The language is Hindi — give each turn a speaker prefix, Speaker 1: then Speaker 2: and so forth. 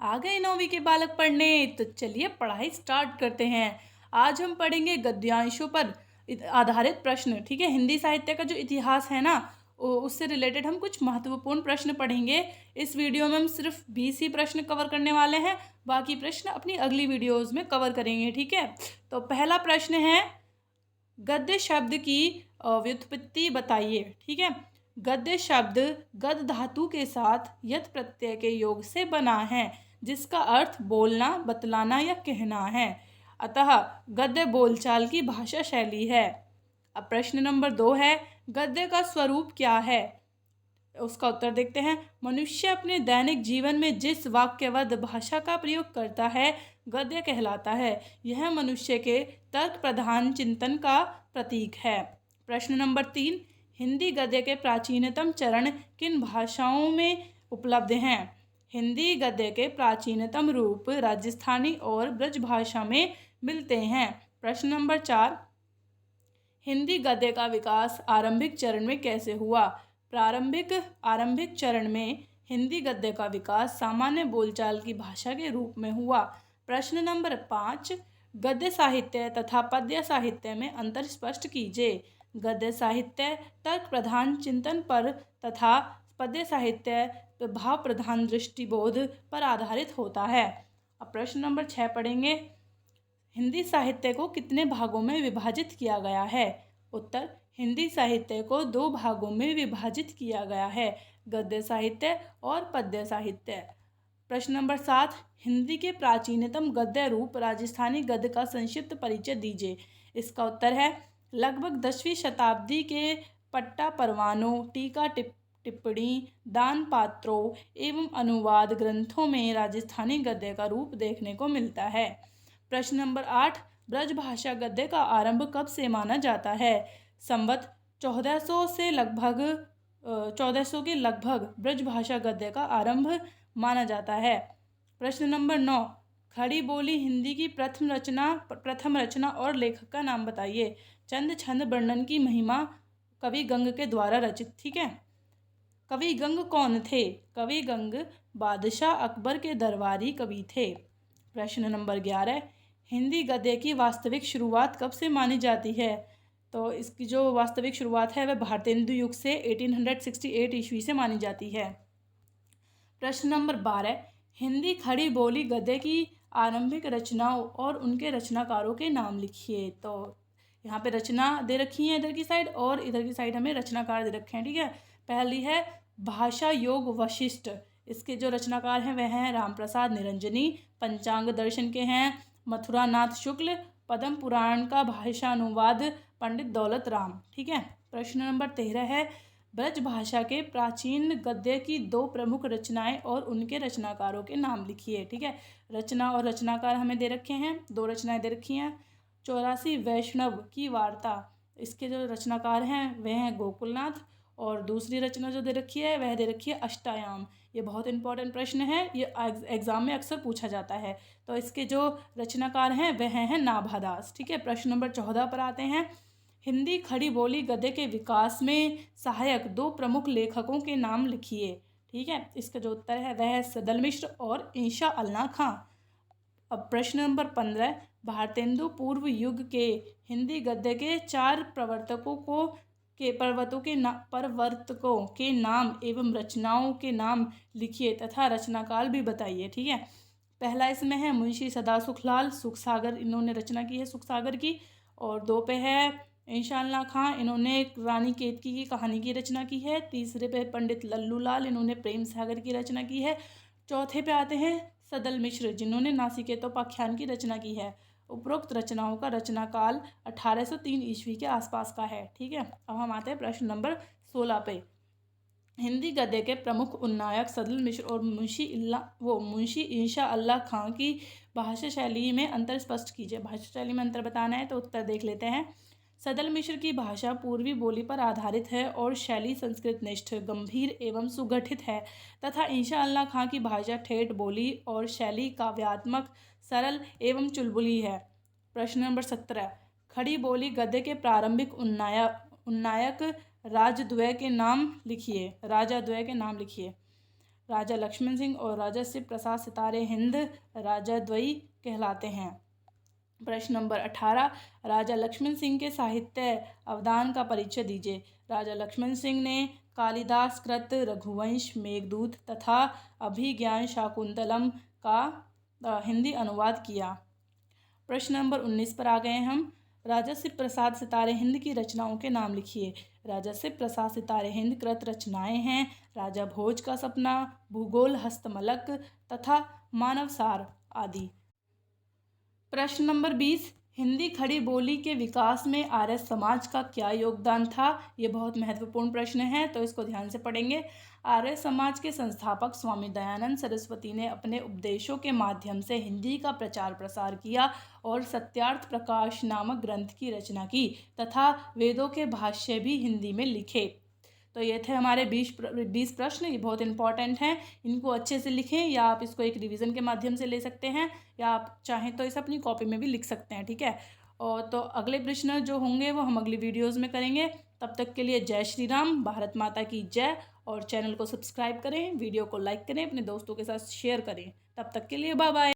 Speaker 1: आ गए 9वीं के बालक पढ़ने। तो चलिए पढ़ाई स्टार्ट करते हैं। आज हम पढ़ेंगे गद्यांशों पर आधारित प्रश्न। ठीक है, हिंदी साहित्य का जो इतिहास है ना, उससे रिलेटेड हम कुछ महत्वपूर्ण प्रश्न पढ़ेंगे। इस वीडियो में हम सिर्फ 20 ही प्रश्न कवर करने वाले हैं, बाकी प्रश्न अपनी अगली वीडियोज़ में कवर करेंगे। ठीक है, तो पहला प्रश्न है, गद्य शब्द की व्युत्पत्ति बताइए। ठीक है, गद्य शब्द गद धातु के साथ यत प्रत्यय के योग से बना है, जिसका अर्थ बोलना, बतलाना या कहना है। अतः गद्य बोलचाल की भाषा शैली है। अब प्रश्न नंबर 2 है, गद्य का स्वरूप क्या है? उसका उत्तर देखते हैं। मनुष्य अपने दैनिक जीवन में जिस वाक्यबद्ध भाषा का प्रयोग करता है, गद्य कहलाता है। यह मनुष्य के तर्क प्रधान चिंतन का प्रतीक है। प्रश्न नंबर 3, हिंदी गद्य के प्राचीनतम चरण किन भाषाओं में उपलब्ध हैं? हिंदी गद्य के प्राचीनतम रूप राजस्थानी और ब्रज भाषा में मिलते हैं। प्रश्न नंबर 4, हिंदी गद्य का विकास आरंभिक चरण में कैसे हुआ? आरंभिक चरण में हिंदी गद्य का विकास सामान्य बोलचाल की भाषा के रूप में हुआ। प्रश्न नंबर 5, गद्य साहित्य तथा पद्य साहित्य में अंतर स्पष्ट कीजिए। गद्य साहित्य तर्क प्रधान चिंतन पर तथा पद्य साहित्य भाव प्रधान दृष्टिबोध पर आधारित होता है। अब प्रश्न नंबर 6 पढ़ेंगे, हिंदी साहित्य को कितने भागों में विभाजित किया गया है? उत्तर, हिंदी साहित्य को 2 भागों में विभाजित किया गया है, गद्य साहित्य और पद्य साहित्य। प्रश्न नंबर 7, हिंदी के प्राचीनतम गद्य रूप राजस्थानी गद्य का संक्षिप्त परिचय दीजिए। इसका उत्तर है, लगभग 10वीं शताब्दी के पट्टा परवानों, टीका टिप्पणी, दान पात्रों एवं अनुवाद ग्रंथों में राजस्थानी गद्य का रूप देखने को मिलता है। प्रश्न नंबर 8, ब्रजभाषा गद्य का आरंभ कब से माना जाता है? संवत 1400 से लगभग 1400 के लगभग ब्रजभाषा गद्य का आरंभ माना जाता है। प्रश्न नंबर 9, खड़ी बोली हिंदी की प्रथम रचना और लेखक का नाम बताइए। चंद छंद वर्णन की महिमा कवि गंग के द्वारा रचित। ठीक है, कवि गंग कौन थे? कवि गंग बादशाह अकबर के दरबारी कवि थे। प्रश्न नंबर 11, हिंदी गद्य की वास्तविक शुरुआत कब से मानी जाती है? तो इसकी जो वास्तविक शुरुआत है वह भारतेंदु युग से 1868 ईस्वी से मानी जाती है। प्रश्न नंबर 12, हिंदी खड़ी बोली गद्य की आरंभिक रचनाओं और उनके रचनाकारों के नाम लिखिए। तो यहाँ पे रचना दे रखी है इधर की साइड, और इधर की साइड हमें रचनाकार दे रखे हैं। ठीक है, पहली है भाषा योग वशिष्ठ। इसके जो रचनाकार हैं वह हैं रामप्रसाद निरंजनी। पंचांग दर्शन के हैं मथुरानाथ शुक्ल। पद्म पुराण का भाषानुवाद पंडित दौलत राम। ठीक है, प्रश्न नंबर 13 है, ब्रज भाषा के प्राचीन गद्य की 2 प्रमुख रचनाएं और उनके रचनाकारों के नाम लिखिए। ठीक है, रचना और रचनाकार हमें दे रखे हैं, 2 रचनाएं दे रखी हैं। 84 वैष्णव की वार्ता, इसके जो रचनाकार हैं वह हैं गोकुलनाथ, और दूसरी रचना जो दे रखी है वह दे रखी है अष्टायाम। ये बहुत इंपॉर्टेंट प्रश्न है, ये एग्जाम में अक्सर पूछा जाता है। तो इसके जो रचनाकार हैं वह हैं नाभादास। ठीक है, प्रश्न नंबर 14 पर आते हैं, हिंदी खड़ी बोली गद्य के विकास में सहायक 2 प्रमुख लेखकों के नाम लिखिए। ठीक है, इसका जो उत्तर है वह है सदल मिश्र और इंशा अल्लाह खां। अब प्रश्न नंबर 15, भारतेंदु पूर्व युग के हिंदी गद्य के 4 प्रवर्तकों के नाम एवं रचनाओं के नाम लिखिए तथा रचनाकाल भी बताइए। ठीक है, पहला इसमें है मुंशी सदा सुखलाल सुखसागर, इन्होंने रचना की है सुखसागर की। और 2 पे है इंशाअल्लाह खां, इन्होंने रानी केतकी की कहानी की रचना की है। तीसरे पे पंडित लल्लू लाल, इन्होंने प्रेम सागर की रचना की है। चौथे पे आते हैं सदल मिश्र, जिन्होंने नासिकेतोपाख्यान की रचना की है। उपरोक्त रचनाओं का रचनाकाल 1803 ईस्वी के आसपास का है। ठीक है, अब हम आते हैं प्रश्न नंबर 16 पे। हिंदी गद्य के प्रमुख उन्नायक सदल मिश्र और मुंशी इंशा अल्लाह खां की भाषा शैली में अंतर स्पष्ट कीजिए। भाषा शैली में अंतर बताना है तो उत्तर देख लेते हैं। सदल मिश्र की भाषा पूर्वी बोली पर आधारित है और शैली संस्कृत निष्ठ, गंभीर एवं सुगठित है, तथा इंशा अल्लाह खां की भाषा ठेठ बोली और शैली काव्यात्मक, सरल एवं चुलबुली है। प्रश्न नंबर 17, खड़ी बोली गद्य के प्रारंभिक उन्नायक राजा द्वय के नाम लिखिए। राजा लक्ष्मण सिंह और राजा शिव प्रसाद सितारे हिंद राजद्वयी कहलाते हैं। प्रश्न नंबर 18, राजा लक्ष्मण सिंह के साहित्य अवदान का परिचय दीजिए। राजा लक्ष्मण सिंह ने कालिदास कृत रघुवंश, मेघदूत तथा अभिज्ञान शाकुंतलम का हिंदी अनुवाद किया। प्रश्न नंबर 19 पर आ गए हम। राजा शिव प्रसाद सितारे हिंद की रचनाओं के नाम लिखिए। राजा शिव प्रसाद सितारे हिंद कृत रचनाएं हैं राजा भोज का सपना, भूगोल हस्तमलक तथा मानवसार आदि। प्रश्न नंबर 20, हिंदी खड़ी बोली के विकास में आर्य समाज का क्या योगदान था। ये बहुत महत्वपूर्ण प्रश्न है, तो इसको ध्यान से पढ़ेंगे। आर्य समाज के संस्थापक स्वामी दयानंद सरस्वती ने अपने उपदेशों के माध्यम से हिंदी का प्रचार प्रसार किया और सत्यार्थ प्रकाश नामक ग्रंथ की रचना की तथा वेदों के भाष्य भी हिंदी में लिखे। तो ये थे हमारे 20 प्रश्न। ये बहुत इंपॉर्टेंट हैं, इनको अच्छे से लिखें, या आप इसको एक रिवीजन के माध्यम से ले सकते हैं, या आप चाहें तो इसे अपनी कॉपी में भी लिख सकते हैं, ठीक है। और तो अगले प्रश्न जो होंगे वो हम अगली वीडियोज़ में करेंगे। तब तक के लिए जय श्री राम, भारत माता की जय। और चैनल को सब्सक्राइब करें, वीडियो को लाइक करें, अपने दोस्तों के साथ शेयर करें। तब तक के लिए बाय बाय।